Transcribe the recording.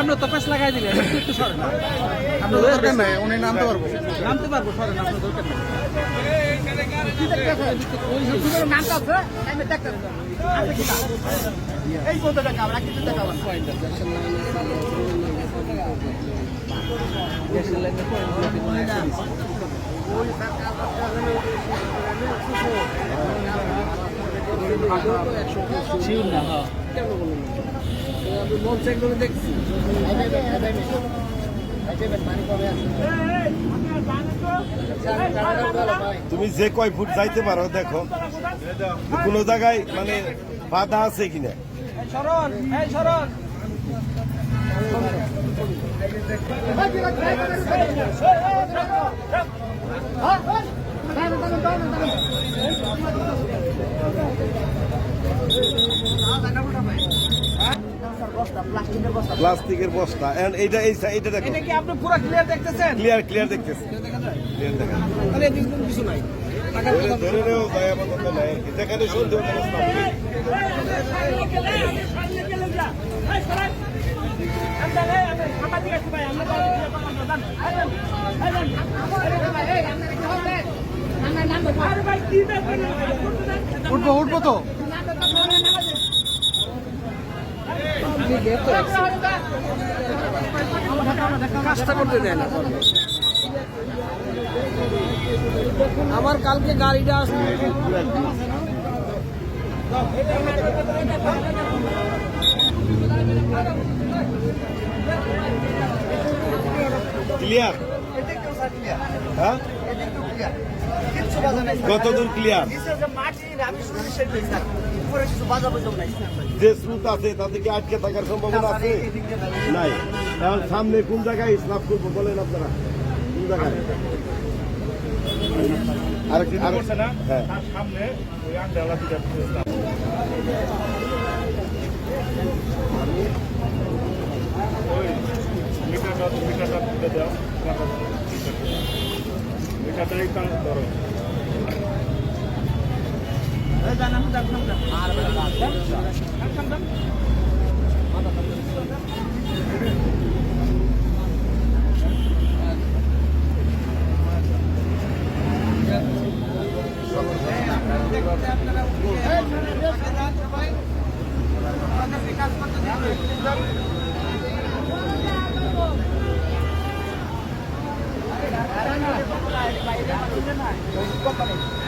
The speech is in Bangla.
আমরা তো পেছ লাগাই দিলেন একটু সরেন না আপনার দরকার নাই উনি নামতে পারবো সরেন আপনার দরকার নাই নামটা আছে আমি দেখতে এই বলতে টাকা আমরা কিছু টাকা তুমি যে কয় ফুট যাইতে পারো দেখো কোন জায়গায় মানে বাধা আছে কিনা প্লাস্টিকের বস্তা এইটা এইটা দেখো এটা কি আপনি পুরো ক্লিয়ার দেখতেছেন ক্লিয়ার দেখতেছি ক্লিয়ার দেখা তাহলে কিছু নাই ধরে নেও যায় আপাতত নাই যেখানে সন্দেহ উঠবো তো কাজটা করতে দেয় না আমার কালকে গাড়িটা ক্লিয়ার হ্যাঁ কতদূর ক্লিয়ার যে স্রোত আছে তাতে কি আটকে থাকার সম্ভাবনা আছে নাই এখন সামনে কোন জায়গায় স্নাপ করবো বলেন আপনারা কোন জায়গায় হ্যাঁ সামনে মিটারটা তুলে দাও মিটারটাই ধরো কোম্পানি